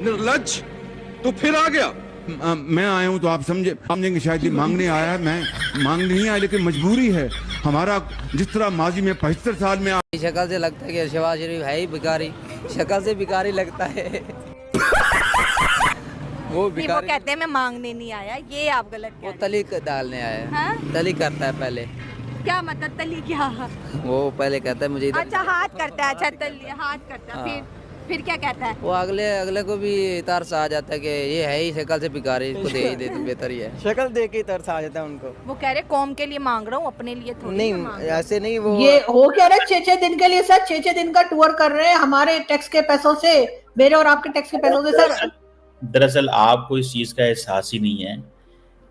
निर्लज्ज, तो फिर आ गया। मैं आया हूं तो आप समझेंगे शायद ये मांगने आया है। मैं मांगने नहीं आया, लेकिन मजबूरी है हमारा। जिस तरह माजी में 75 साल में शक्ल से लगता है कि शहबाज शरीफ है ही भिखारी, शक्ल से भिखारी लगता है। वो कहते हैं मैं मांगने नहीं आया, ये आप गलत कह रहे हैं। वो तली डालने आया है। हाँ? तली करता है पहले। क्या मतलब तली क्या? वो पहले कहता है मुझे अच्छा हाथ करता है, अच्छा तली हाथ करता है। फिर क्या कहता है? वो अगले को भी तरस आ जाता है कि ये है ही शक्ल से भिखारी, इसको दे ही दे तो बेहतर ही है। शक्ल देख के तरस आ जाता है उनको। वो कह रहे कौम के लिए मांग रहा हूँ, अपने लिए थोड़ी नहीं, ऐसे नहीं। वो ये हो क्या रहा है 6-6 दिन के लिए सर, 6-6 दिन का टूर कर रहे हैं हमारे टैक्स के पैसों से, मेरे और आपके टैक्स के पैसों से सर। दरअसल आपको इस चीज़ का एहसास ही नहीं है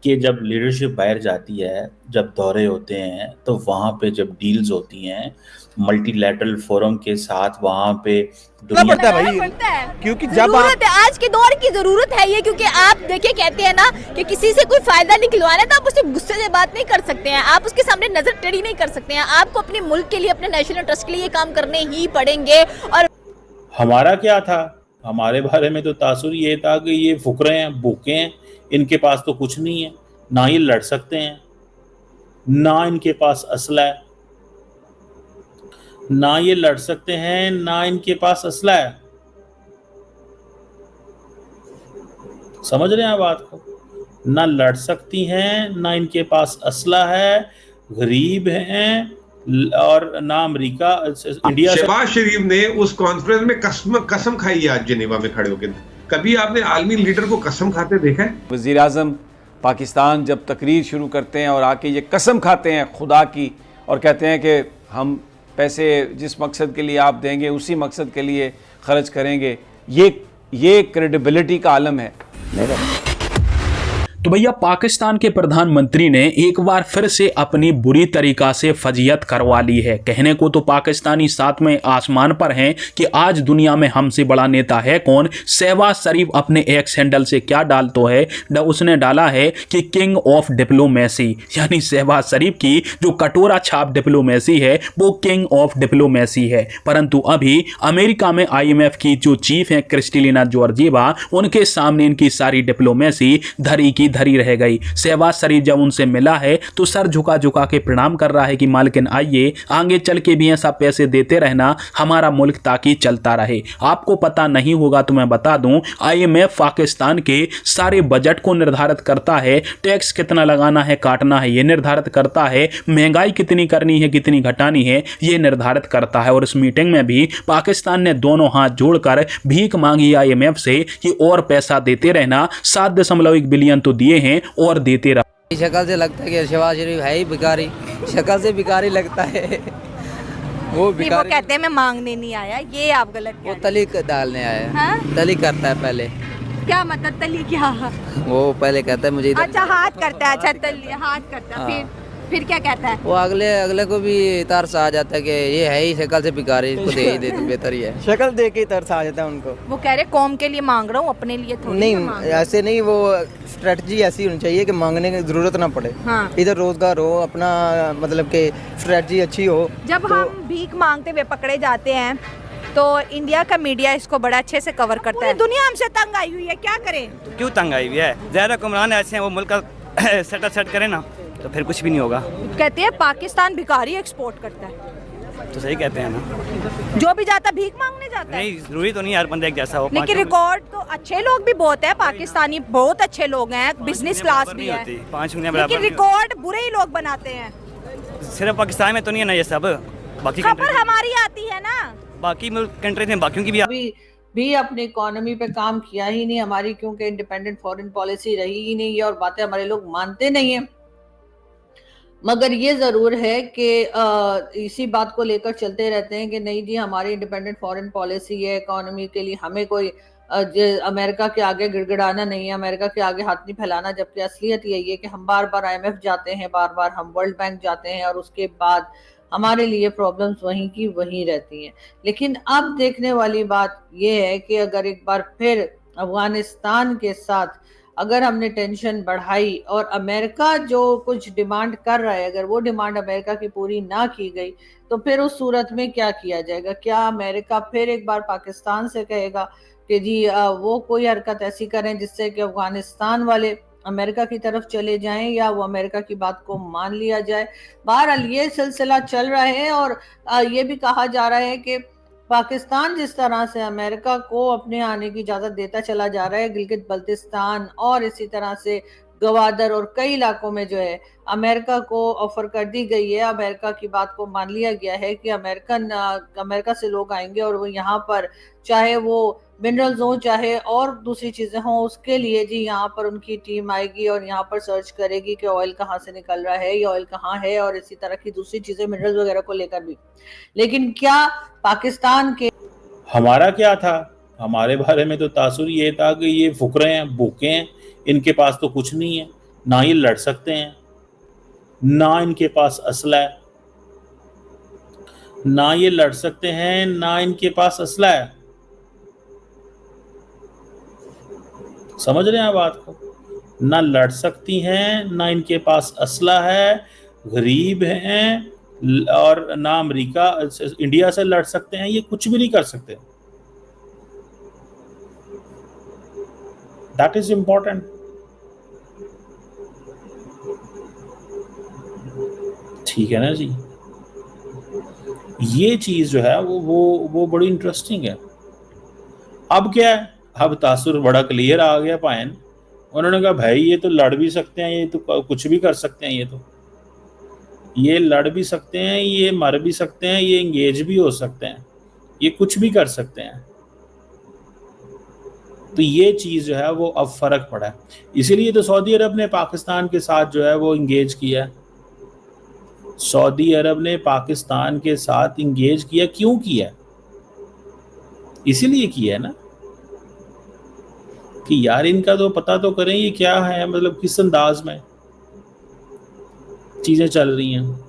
कि जब लीडरशिप बाहर जाती है, जब दौरे होते हैं, तो वहाँ पे जब डील्स होती हैं मल्टीलैटरल फोरम के साथ, वहाँ पे दुनिया पड़ता है भाई, क्योंकि जब आज के दौर की जरूरत है ये, क्योंकि आप देखिए कहते हैं ना कि किसी से कोई फायदा निकलवाना है तो आप उससे गुस्से से बात नहीं कर सकते हैं, आप उसके सामने नजर टेढ़ी नहीं कर सकते हैं, आपको अपने मुल्क के लिए, अपने नेशनल इंटरेस्ट के लिए ये काम करने ही पड़ेंगे। और हमारा क्या था, हमारे बारे में तो तासुर ये था कि ये फुकरे हैं, भूखे हैं, इनके पास तो कुछ नहीं है, ना ये लड़ सकते हैं, ना इनके पास असला है, ना ये लड़ सकते हैं, ना इनके पास असला है। समझ रहे हैं बात को? ना लड़ सकती हैं, ना इनके पास असला है, गरीब हैं, और ना अमेरिका इंडिया। शहबाज शरीफ ने उस कॉन्फ्रेंस में कसम खाई है आज जिनेवा में खड़े होकर। कभी आपने आलमी लीडर को कसम खाते देखा है? वज़ीर आज़म पाकिस्तान जब तकरीर शुरू करते हैं और आके ये कसम खाते हैं खुदा की और कहते हैं कि हम पैसे जिस मकसद के लिए आप देंगे उसी मकसद के लिए खर्च करेंगे, ये क्रेडिबिलिटी का आलम है। तो भैया पाकिस्तान के प्रधानमंत्री ने एक बार फिर से अपनी बुरी तरीका से फजीयत करवा ली है। कहने को तो पाकिस्तानी सातवें आसमान पर हैं कि आज दुनिया में हमसे बड़ा नेता है कौन। शहबाज शरीफ अपने एक्स हैंडल से क्या डालतो है, उसने डाला है कि किंग ऑफ डिप्लोमेसी, यानी शहबाज शरीफ की जो कटोरा छाप डिप्लोमेसी है वो किंग ऑफ डिप्लोमेसी है। परंतु अभी अमेरिका में IMF की जो चीफ है क्रिस्टलिना जॉर्जिएवा, उनके सामने इनकी सारी डिप्लोमेसी धरी की धरी रह गई। शहबाज शरीफ जब उनसे मिला है तो सर झुका झुका के प्रणाम कर रहा है कि मालकिन आइए, आगे चल के भी ऐसा पैसे देते रहना हमारा मुल्क ताकि चलता रहे। आपको पता नहीं होगा तो मैं बता दूं, IMF पाकिस्तान के सारे बजट को निर्धारित करता है, टैक्स कितना लगाना है काटना है ये निर्धारित करता है, महंगाई कितनी करनी है कितनी घटानी है ये निर्धारित करता है। और इस मीटिंग में भी पाकिस्तान ने दोनों हाथ जोड़कर भीख मांगी IMF से कि और पैसा देते रहना, 7.1 बिलियन तो दिए हैं और देते रहा। शक्ल से लगता है कि शहबाज शरीफ है ही भिखारी, शक्ल से भिखारी लगता है। वो कहते हैं मैं मांगने नहीं आया, ये आप गलत कह रहे हैं। वो तली डालने आया है। हाँ? तली करता है पहले। क्या मतलब तली क्या? वो पहले कहता है मुझे अच्छा हाथ करता है, अच्छा तली हाथ करता है। फिर क्या कहता है? वो अगले को भी तरस आ जाता है कि ये है ही शक्ल से भिखारी, इसको दे ही दे तो बेहतर ही है। शक्ल देख के तरस आ जाता है उनको। वो कह रहे कौम के लिए मांग रहा हूँ, अपने लिए थोड़ी नहीं, ऐसे नहीं। वो स्ट्रेटजी ऐसी होनी चाहिए कि मांगने की जरूरत ना पड़े। हाँ। इधर रोजगार हो अपना, मतलब कि स्ट्रेटजी अच्छी हो। जब हम भीख मांगते हुए पकड़े जाते हैं तो इंडिया का मीडिया इसको बड़ा अच्छे से कवर करता है। दुनिया हमसे तंग आई हुई है, क्या करें? तो क्यों तंग आई हुई है? ज़्यादा हुक्मरान ऐसे हैं, वो मुल्क का सेट करे ना तो फिर कुछ भी नहीं होगा। कहते हैं पाकिस्तान भिखारी एक्सपोर्ट करता है, तो सही कहते हैं ना। जो भी जाता भीख मांगने जाता है। नहीं, जरूरी तो नहीं हर बंदे एक जैसा हो। लेकिन रिकॉर्ड तो अच्छे लोग भी बहुत है, पाकिस्तानी बहुत अच्छे लोग हैं, बिजनेस क्लास भी है, लेकिन रिकॉर्ड बुरे ही लोग बनाते हैं। सिर्फ पाकिस्तान में तो नहीं है ना ये सब, बाकी खबर हमारी आती है ना, बाकी कंट्रीज में बाकियों की भी अपनी इकोनॉमी पे काम किया ही नहीं हमारी, क्योंकि इंडिपेंडेंट फॉरेन पॉलिसी रही ही नहीं है और बातें हमारे लोग मानते नहीं है। मगर ये जरूर है कि इसी बात को लेकर चलते रहते हैं कि नहीं जी हमारी इंडिपेंडेंट फॉरेन पॉलिसी है, इकोनॉमी के लिए हमें कोई अमेरिका के आगे गिड़गिड़ाना नहीं है, अमेरिका के आगे हाथ नहीं फैलाना। जबकि असलियत यही है कि हम बार बार IMF जाते हैं, बार बार हम वर्ल्ड बैंक जाते हैं और उसके बाद हमारे लिए प्रॉब्लम्स वहीं की वहीं रहती हैं। लेकिन अब देखने वाली बात यह है कि अगर एक बार फिर अफगानिस्तान के साथ अगर हमने टेंशन बढ़ाई और अमेरिका जो कुछ डिमांड कर रहा है, अगर वो डिमांड अमेरिका की पूरी ना की गई तो फिर उस सूरत में क्या किया जाएगा? क्या अमेरिका फिर एक बार पाकिस्तान से कहेगा कि जी वो कोई हरकत ऐसी करें जिससे कि अफगानिस्तान वाले अमेरिका की तरफ चले जाएं या वो अमेरिका की बात को मान लिया जाए। बहरहाल ये सिलसिला चल रहा है और ये भी कहा जा रहा है कि पाकिस्तान जिस तरह से अमेरिका को अपने आने की इजाज़त देता चला जा रहा है, गिलगित बल्तिस्तान और इसी तरह से गवादर और कई इलाकों में जो है अमेरिका को ऑफर कर दी गई है, अमेरिका की बात को मान लिया गया है कि अमेरिका से लोग आएंगे और वो यहाँ पर चाहे वो मिनरल्स हो चाहे और दूसरी चीज़ें हों, उसके लिए जी यहाँ पर उनकी टीम आएगी और यहाँ पर सर्च करेगी कि ऑयल कहाँ से निकल रहा है या ऑयल कहाँ है और इसी तरह की दूसरी चीज़ें मिनरल्स वगैरह को लेकर भी। लेकिन क्या पाकिस्तान के हमारा क्या था, हमारे बारे में तो तासुर ये था कि ये फुकरे हैं, भूखे हैं, इनके पास तो कुछ नहीं है, ना ये लड़ सकते हैं, ना इनके पास असला है, ना ये लड़ सकते हैं, ना इनके पास असला है। समझ रहे हैं बात को? ना लड़ सकती हैं, ना इनके पास असला है, गरीब हैं और ना अमेरिका इंडिया से लड़ सकते हैं, ये कुछ भी नहीं कर सकते। That is important. ठीक है ना जी, ये चीज जो है वो बड़ी इंटरेस्टिंग है। अब क्या है, अब तासुर बड़ा क्लियर आ गया पायन। उन्होंने कहा भाई ये तो लड़ भी सकते हैं, ये तो कुछ भी कर सकते हैं, ये लड़ भी सकते हैं, ये मर भी सकते हैं, ये इंगेज भी हो सकते हैं, ये कुछ भी कर सकते हैं। तो ये चीज जो है वो अब फर्क पड़ा है। इसीलिए तो सऊदी अरब ने पाकिस्तान के साथ जो है वो इंगेज किया है। सऊदी अरब ने पाकिस्तान के साथ इंगेज किया, क्यों किया? इसीलिए किया है ना कि यार इनका तो पता तो करें ये क्या है, मतलब किस अंदाज में चीजें चल रही हैं।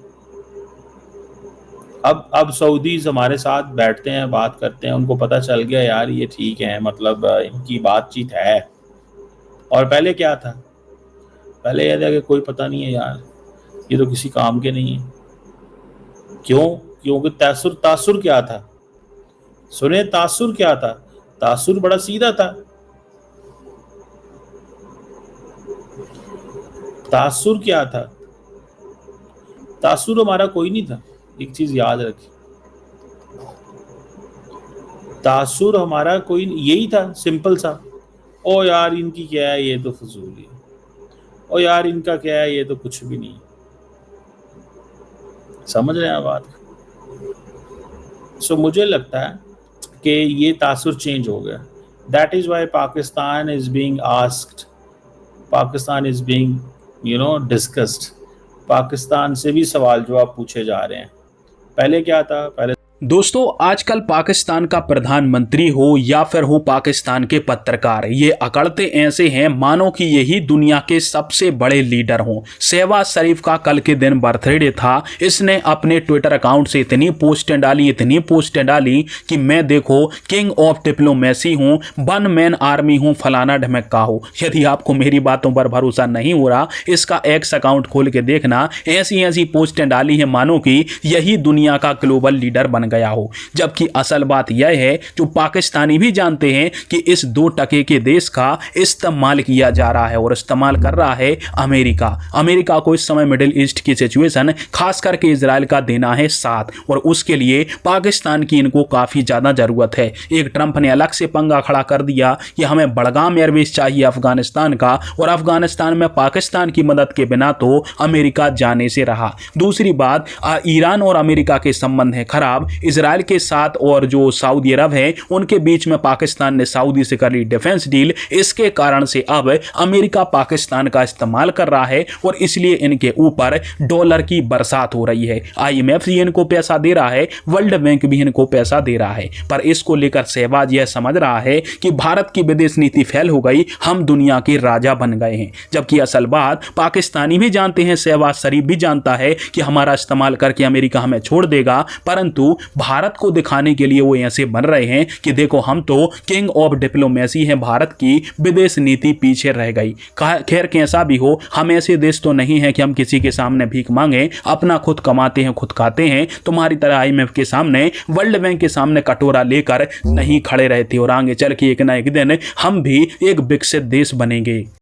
अब सऊदीज हमारे साथ बैठते हैं, बात करते हैं, उनको पता चल गया यार ये ठीक है, मतलब इनकी बातचीत है। और पहले क्या था, पहले यह था कि कोई पता नहीं है यार, ये तो किसी काम के नहीं है। क्यों? क्योंकि तासुर क्या था? सुने, तासुर क्या था? तासुर बड़ा सीधा था। तासुर क्या था? तासुर हमारा कोई नहीं था। एक चीज याद रखिए, तासुर हमारा कोई, यही था सिंपल सा। ओ यार इनकी क्या है, ये तो फजूल है। ओ यार इनका क्या है, ये तो कुछ भी नहीं। समझ रहे हैं बात? सो मुझे लगता है कि ये तासुर चेंज हो गया। That is why Pakistan is being asked, Pakistan is being discussed. Pakistan से भी सवाल जवाब पूछे जा रहे हैं। पहले क्या था? पहले दोस्तों आजकल पाकिस्तान का प्रधानमंत्री हो या फिर हो पाकिस्तान के पत्रकार, ये अकड़ते ऐसे हैं मानो कि यही दुनिया के सबसे बड़े लीडर हों। शहबाज शरीफ का कल के दिन बर्थडे था। इसने अपने ट्विटर अकाउंट से इतनी पोस्टें डाली कि मैं देखो किंग ऑफ डिप्लोमेसी हूँ, वन मैन आर्मी हूँ, फलाना ढमक्का हो। यदि आपको मेरी बातों पर भरोसा नहीं हो रहा, इसका एक्स अकाउंट खोल के देखना। ऐसी पोस्टें डाली हैं मानो कि यही दुनिया का ग्लोबल लीडर बन गया हो। जबकि असल बात यह है, जो पाकिस्तानी भी जानते हैं कि इस 2 टके के देश का इस्तेमाल किया जा रहा है और इस्तेमाल कर रहा है अमेरिका को। इस समय मिडिल ईस्ट की सिचुएशन खास करके इजराइल का देना है साथ, और उसके लिए पाकिस्तान की इनको काफी ज्यादा जरूरत है। एक ट्रंप ने अलग से पंगा खड़ा कर दिया कि हमें बड़गाम एयरबेस चाहिए अफगानिस्तान का, और अफगानिस्तान में पाकिस्तान की मदद के बिना तो अमेरिका जाने से रहा। दूसरी बात, ईरान और अमेरिका के संबंध है खराब इजराइल के साथ, और जो सऊदी अरब है उनके बीच में पाकिस्तान ने सऊदी से करी डिफेंस डील। इसके कारण से अब अमेरिका पाकिस्तान का इस्तेमाल कर रहा है और इसलिए इनके ऊपर डॉलर की बरसात हो रही है। IMF भी इनको पैसा दे रहा है, वर्ल्ड बैंक भी इनको पैसा दे रहा है। पर इसको लेकर शहबाज यह समझ रहा है कि भारत की विदेश नीति फेल हो गई, हम दुनिया के राजा बन गए हैं। जबकि असल बात पाकिस्तानी भी जानते हैं, शहबाज शरीफ भी जानता है कि हमारा इस्तेमाल करके अमेरिका हमें छोड़ देगा, परंतु भारत को दिखाने के लिए वो ऐसे बन रहे हैं कि देखो हम तो किंग ऑफ डिप्लोमेसी हैं, भारत की विदेश नीति पीछे रह गई। खैर कैसा भी हो, हम ऐसे देश तो नहीं है कि हम किसी के सामने भीख मांगे, अपना खुद कमाते हैं खुद खाते हैं। तुम्हारी तरह IMF के सामने, वर्ल्ड बैंक के सामने कटोरा लेकर नहीं खड़े रहते, और आगे चल के एक ना एक दिन हम भी एक विकसित देश बनेंगे।